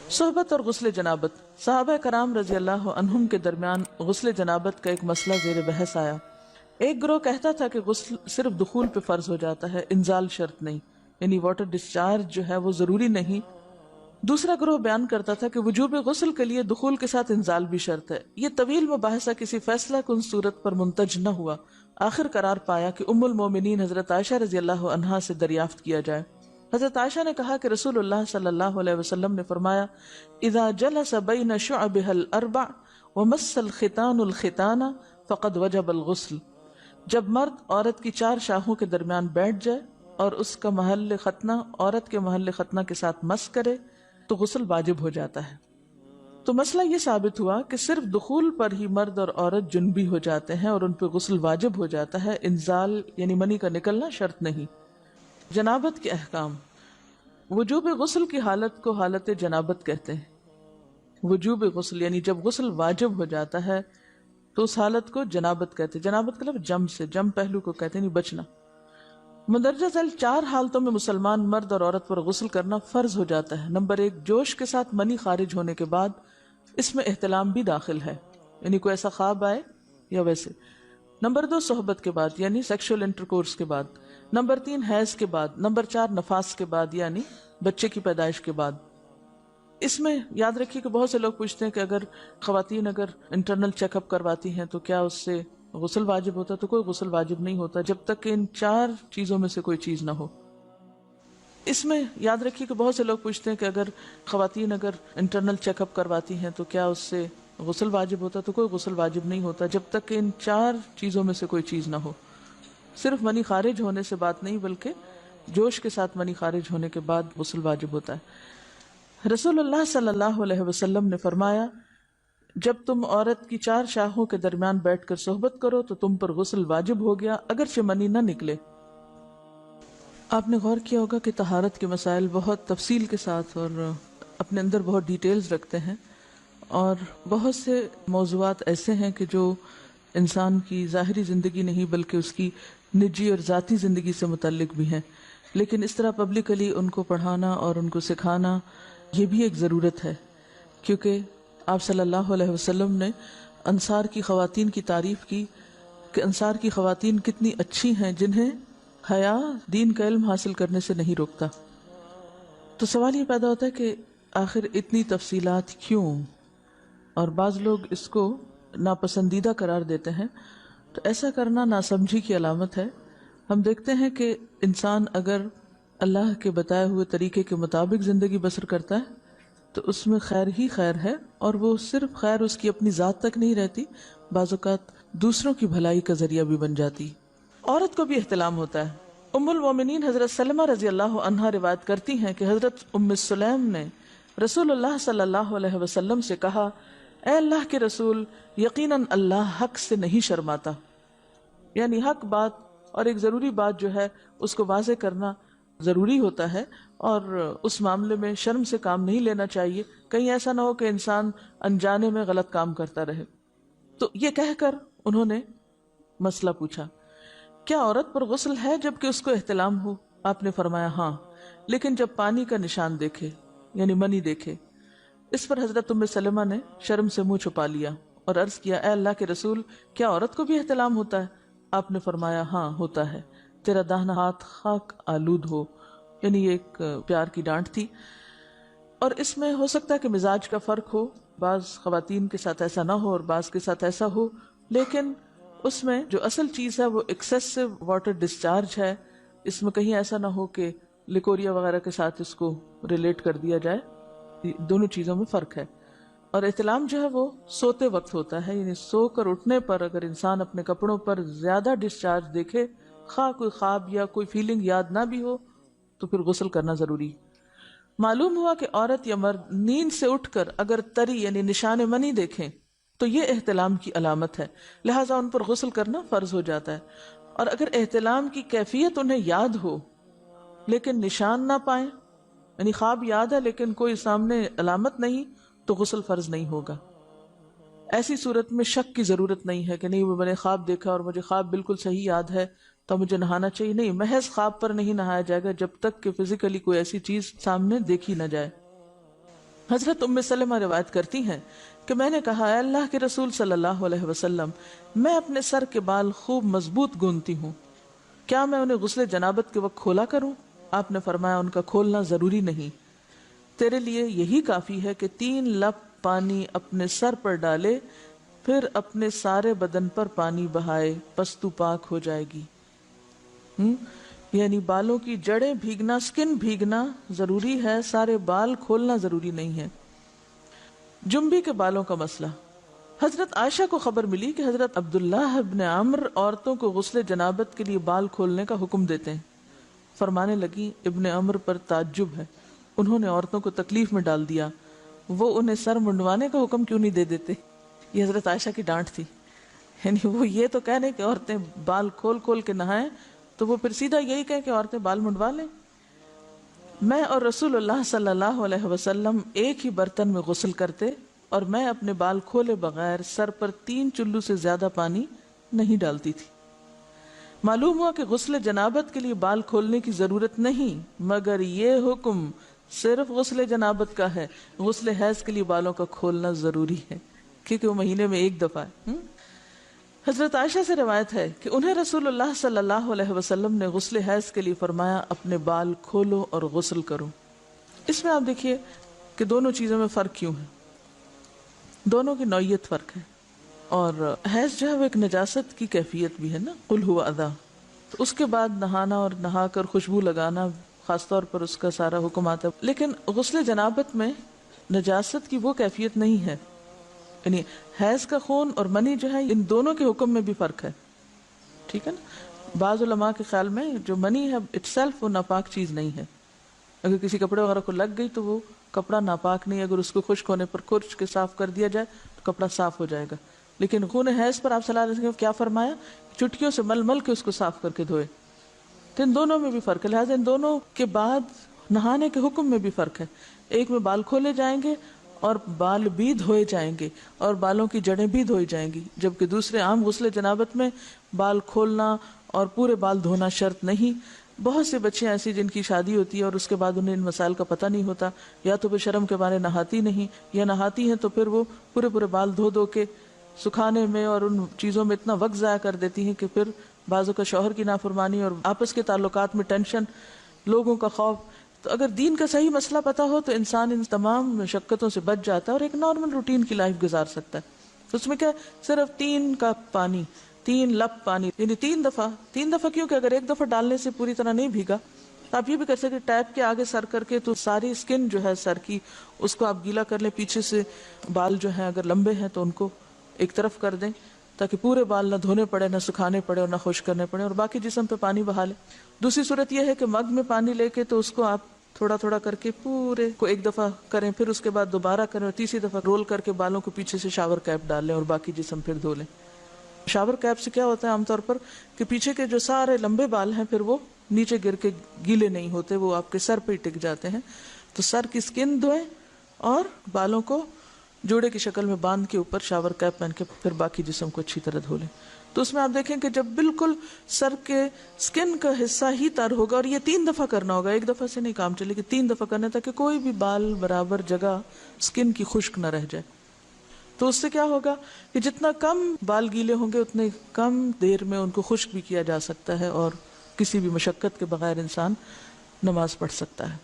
صحبت اور غسل جنابت. صحابہ کرام رضی اللہ عنہم کے درمیان غسل جنابت کا ایک مسئلہ زیر بحث آیا. ایک گروہ کہتا تھا کہ غسل صرف دخول پہ فرض ہو جاتا ہے، انزال شرط نہیں، یعنی واٹر ڈسچارج جو ہے وہ ضروری نہیں. دوسرا گروہ بیان کرتا تھا کہ وجوب غسل کے لیے دخول کے ساتھ انزال بھی شرط ہے. یہ طویل مباحثہ کسی فیصلہ کن صورت پر منتج نہ ہوا. آخر قرار پایا کہ ام المومنین حضرت عائشہ رضی اللہ عنہا سے دریافت کیا جائے. حضرت عائشہ نے کہا کہ رسول اللہ صلی اللہ علیہ وسلم نے فرمایا: اذا جلس بین شعبها الاربع ومس الختان الختان فقد وجب الغسل. جب مرد عورت کی چار شاخوں کے درمیان بیٹھ جائے اور اس کا محل ختنہ عورت کے محل ختنہ کے ساتھ مس کرے تو غسل واجب ہو جاتا ہے. تو مسئلہ یہ ثابت ہوا کہ صرف دخول پر ہی مرد اور عورت جنبی ہو جاتے ہیں اور ان پہ غسل واجب ہو جاتا ہے، انزال یعنی منی کا نکلنا شرط نہیں. جنابت کے احکام. وجوب غسل کی حالت کو حالت جنابت کہتے ہیں. وجوب غسل یعنی جب غسل واجب ہو جاتا ہے تو اس حالت کو جنابت کہتے ہیں. جنابت کا لفظ جم سے، جم پہلو کو کہتے ہیں، نہیں بچنا. مندرجہ ذیل چار حالتوں میں مسلمان مرد اور عورت پر غسل کرنا فرض ہو جاتا ہے. نمبر 1، جوش کے ساتھ منی خارج ہونے کے بعد. اس میں احتلام بھی داخل ہے، یعنی کوئی ایسا خواب آئے یا ویسے. نمبر 2، صحبت کے بعد یعنی سیکشل انٹرکورس کے بعد. نمبر 3، حیض کے بعد. نمبر 4، نفاس کے بعد یعنی بچے کی پیدائش کے بعد. اس میں یاد رکھیے کہ بہت سے لوگ پوچھتے ہیں کہ اگر خواتین انٹرنل چیک اپ کرواتی ہیں تو کیا اس سے غسل واجب ہوتا ہے؟ تو کوئی غسل واجب نہیں ہوتا جب تک کہ ان چار چیزوں میں سے کوئی چیز نہ ہو. اس میں یاد رکھیے کہ بہت سے لوگ پوچھتے ہیں کہ اگر خواتین انٹرنل چیک اپ کرواتی ہیں تو کیا اس سے غسل واجب ہوتا ہے؟ تو کوئی غسل واجب نہیں ہوتا جب تک کہ ان چار چیزوں میں سے کوئی چیز نہ ہو. صرف منی خارج ہونے سے بات نہیں بلکہ جوش کے ساتھ منی خارج ہونے کے بعد غسل واجب ہوتا ہے. رسول اللہ صلی اللہ علیہ وسلم نے فرمایا: جب تم عورت کی چار شاخوں کے درمیان بیٹھ کر صحبت کرو تو تم پر غسل واجب ہو گیا اگرچہ منی نہ نکلے. آپ نے غور کیا ہوگا کہ طہارت کے مسائل بہت تفصیل کے ساتھ اور اپنے اندر بہت ڈیٹیلز رکھتے ہیں، اور بہت سے موضوعات ایسے ہیں کہ جو انسان کی ظاہری زندگی نہیں بلکہ اس کی نجی اور ذاتی زندگی سے متعلق بھی ہیں. لیکن اس طرح پبلکلی ان کو پڑھانا اور ان کو سکھانا یہ بھی ایک ضرورت ہے، کیونکہ آپ صلی اللہ علیہ وسلم نے انصار کی خواتین کی تعریف کی کہ انصار کی خواتین کتنی اچھی ہیں جنہیں حیا دین کا علم حاصل کرنے سے نہیں روکتا. تو سوال یہ پیدا ہوتا ہے کہ آخر اتنی تفصیلات کیوں؟ اور بعض لوگ اس کو ناپسندیدہ قرار دیتے ہیں. تو ایسا کرنا ناسمجھی کی علامت ہے. ہم دیکھتے ہیں کہ انسان اگر اللہ کے بتائے ہوئے طریقے کے مطابق زندگی بسر کرتا ہے تو اس میں خیر ہی خیر ہے، اور وہ صرف خیر اس کی اپنی ذات تک نہیں رہتی، بعض اوقات دوسروں کی بھلائی کا ذریعہ بھی بن جاتی. عورت کو بھی احتلام ہوتا ہے. ام المومنین حضرت سلمہ رضی اللہ عنہا روایت کرتی ہیں کہ حضرت ام سلیم نے رسول اللہ صلی اللہ علیہ وسلم سے کہا: اے اللہ کے رسول، یقیناً اللہ حق سے نہیں شرماتا. یعنی حق بات اور ایک ضروری بات جو ہے اس کو واضح کرنا ضروری ہوتا ہے، اور اس معاملے میں شرم سے کام نہیں لینا چاہیے. کہیں ایسا نہ ہو کہ انسان انجانے میں غلط کام کرتا رہے. تو یہ کہہ کر انہوں نے مسئلہ پوچھا: کیا عورت پر غسل ہے جبکہ اس کو احتلام ہو؟ آپ نے فرمایا: ہاں، لیکن جب پانی کا نشان دیکھے یعنی منی دیکھے. اس پر حضرت ام سلمہ نے شرم سے منہ چھپا لیا اور عرض کیا: اے اللہ کے رسول، کیا عورت کو بھی احتلام ہوتا ہے؟ آپ نے فرمایا: ہاں ہوتا ہے، تیرا داہنا ہاتھ خاک آلود ہو. یعنی یہ ایک پیار کی ڈانٹ تھی. اور اس میں ہو سکتا ہے کہ مزاج کا فرق ہو، بعض خواتین کے ساتھ ایسا نہ ہو اور بعض کے ساتھ ایسا ہو، لیکن اس میں جو اصل چیز ہے وہ ایکسیسو واٹر ڈسچارج ہے. اس میں کہیں ایسا نہ ہو کہ لیکوریا وغیرہ کے ساتھ اس کو ریلیٹ کر دیا جائے. دونوں چیزوں میں فرق ہے. اور احتلام جو ہے وہ سوتے وقت ہوتا ہے، یعنی سو کر اٹھنے پر اگر انسان اپنے کپڑوں پر زیادہ ڈسچارج دیکھے، خواہ کوئی خواب یا کوئی فیلنگ یاد نہ بھی ہو، تو پھر غسل کرنا ضروری. معلوم ہوا کہ عورت یا مرد نیند سے اٹھ کر اگر تری یعنی نشان منی دیکھیں تو یہ احتلام کی علامت ہے، لہٰذا ان پر غسل کرنا فرض ہو جاتا ہے. اور اگر احتلام کی کیفیت انہیں یاد ہو لیکن نشان نہ پائیں، یعنی خواب یاد ہے لیکن کوئی سامنے علامت نہیں، تو غسل فرض نہیں ہوگا. ایسی صورت میں شک کی ضرورت نہیں ہے کہ نہیں وہ میں نے خواب دیکھا اور مجھے خواب بالکل صحیح یاد ہے تو مجھے نہانا چاہیے. نہیں، محض خواب پر نہیں نہایا جائے گا جب تک کہ فزیکلی کوئی ایسی چیز سامنے دیکھی نہ جائے. حضرت ام سلمہ روایت کرتی ہیں کہ میں نے کہا اے اللہ کے رسول صلی اللہ علیہ وسلم، میں اپنے سر کے بال خوب مضبوط گوندتی ہوں، کیا میں انہیں غسل جنابت کے وقت کھولا کروں؟ آپ نے فرمایا ان کا کھولنا ضروری نہیں، تیرے لیے یہی کافی ہے کہ 3 لپ پانی اپنے سر پر ڈالے، پھر اپنے سارے بدن پر پانی بہائے، پس تو پاک ہو جائے گی۔ یعنی بالوں کی جڑیں بھیگنا، سکن بھیگنا ضروری ہے، سارے بال کھولنا ضروری نہیں ہے۔ جنبی کے بالوں کا مسئلہ، حضرت عائشہ کو خبر ملی کہ حضرت عبداللہ ابن عمرو عورتوں کو غسل جنابت کے لیے بال کھولنے کا حکم دیتے ہیں۔ فرمانے لگی ابن عمرو پر تعجب ہے، انہوں نے عورتوں کو تکلیف میں ڈال دیا، وہ انہیں سر منڈوانے کا حکم کیوں نہیں دے دیتے؟ یہ حضرت عائشہ کی ڈانٹ تھی، یعنی وہ یہ تو کہنے کہ عورتیں بال کھول کھول کے نہائیں، تو وہ پھر سیدھا یہی کہے کہ عورتیں بال منڈوا لیں۔ میں اور رسول اللہ صلی اللہ علیہ وسلم ایک ہی برتن میں غسل کرتے، اور میں اپنے بال کھولے بغیر سر پر 3 چلو سے زیادہ پانی نہیں ڈالتی تھی۔ معلوم ہوا کہ غسل جنابت کے لیے بال کھولنے کی ضرورت نہیں، مگر یہ حکم صرف غسل جنابت کا ہے، غسل حیض کے لیے بالوں کا کھولنا ضروری ہے، کیونکہ وہ مہینے میں ایک دفعہ ہے۔ حضرت عائشہ سے روایت ہے کہ انہیں رسول اللہ صلی اللہ علیہ وسلم نے غسل حیض کے لیے فرمایا اپنے بال کھولو اور غسل کرو۔ اس میں آپ دیکھیے کہ دونوں چیزوں میں فرق کیوں ہے، دونوں کی نوعیت فرق ہے، اور حیض جو ہے وہ ایک نجاست کی کیفیت بھی ہے نا، قل ہوا اذی، تو اس کے بعد نہانا اور نہا کر خوشبو لگانا خاص طور پر اس کا سارا حکم آتا ہے، لیکن غسل جنابت میں نجاست کی وہ کیفیت نہیں ہے، یعنی حیض کا خون اور منی جو ہے ان دونوں کے حکم میں بھی فرق ہے، ٹھیک ہے نا۔ بعض علماء کے خیال میں جو منی ہے اٹ سیلف وہ ناپاک چیز نہیں ہے، اگر کسی کپڑے وغیرہ کو لگ گئی تو وہ کپڑا ناپاک نہیں، اگر اس کو خشک ہونے پر کھرچ کے صاف کر دیا جائے تو کپڑا صاف ہو جائے گا، لیکن خون حیض پر آپ صلی اللہ علیہ وسلم نے کیا فرمایا، چٹکیوں سے مل مل کے اس کو صاف کر کے دھوئے، تو ان دونوں میں بھی فرق ہے، لہٰذا ان دونوں کے بعد نہانے کے حکم میں بھی فرق ہے، ایک میں بال کھولے جائیں گے اور بال بھی دھوئے جائیں گے اور بالوں کی جڑیں بھی دھوئی جائیں گی، جبکہ دوسرے عام غسل جنابت میں بال کھولنا اور پورے بال دھونا شرط نہیں۔ بہت سے بچے ایسی جن کی شادی ہوتی ہے اور اس کے بعد انہیں ان مسائل کا پتہ نہیں ہوتا، یا تو وہ شرم کے مارے نہاتی نہیں، یا نہاتی ہیں تو پھر وہ پورے بال دھو دھو کے سکھانے میں اور ان چیزوں میں اتنا وقت ضائع کر دیتی ہیں کہ پھر بعضوں کا شوہر کی نافرمانی اور آپس کے تعلقات میں ٹینشن، لوگوں کا خوف۔ تو اگر دین کا صحیح مسئلہ پتہ ہو تو انسان ان تمام مشقتوں سے بچ جاتا ہے اور ایک نارمل روٹین کی لائف گزار سکتا ہے۔ اس میں کیا صرف 3 کپ پانی، 3 لپ پانی، یعنی 3 دفعہ کیونکہ اگر ایک دفعہ ڈالنے سے پوری طرح نہیں بھیگا تو آپ یہ بھی کر سکتے ٹیپ کے آگے سر کر کے، تو ساری اسکن جو ہے سر کی اس کو آپ گیلا کر لیں، پیچھے سے بال جو ہیں اگر لمبے ہیں تو ان کو ایک طرف کر دیں تاکہ پورے بال نہ دھونے پڑے، نہ سکھانے پڑے اور نہ خشک کرنے پڑے، اور باقی جسم پہ پانی بہا لیں۔ دوسری صورت یہ ہے کہ مگ میں پانی لے کے تو اس کو آپ تھوڑا تھوڑا کر کے پورے کو ایک دفعہ کریں، پھر اس کے بعد دوبارہ کریں اور تیسری دفعہ رول کر کے بالوں کو پیچھے سے شاور کیپ ڈال لیں اور باقی جسم پھر دھو لیں۔ شاور کیپ سے کیا ہوتا ہے عام طور پر کہ پیچھے کے جو سارے لمبے بال ہیں پھر وہ نیچے گر کے گیلے نہیں ہوتے، وہ آپ کے سر پہ ہی ٹک جاتے ہیں، تو سر کی سکن دھوئیں اور بالوں کو جوڑے کی شکل میں باندھ کے اوپر شاور کیپ پہن کے پھر باقی جسم کو اچھی طرح دھو لیں۔ تو اس میں آپ دیکھیں کہ جب بالکل سر کے سکن کا حصہ ہی تر ہوگا، اور یہ 3 دفعہ کرنا ہوگا، ایک دفعہ سے نہیں کام چلے کہ 3 دفعہ کرنا، تاکہ کوئی بھی بال برابر جگہ سکن کی خشک نہ رہ جائے۔ تو اس سے کیا ہوگا کہ جتنا کم بال گیلے ہوں گے اتنے کم دیر میں ان کو خشک بھی کیا جا سکتا ہے اور کسی بھی مشقت کے بغیر انسان نماز پڑھ سکتا ہے۔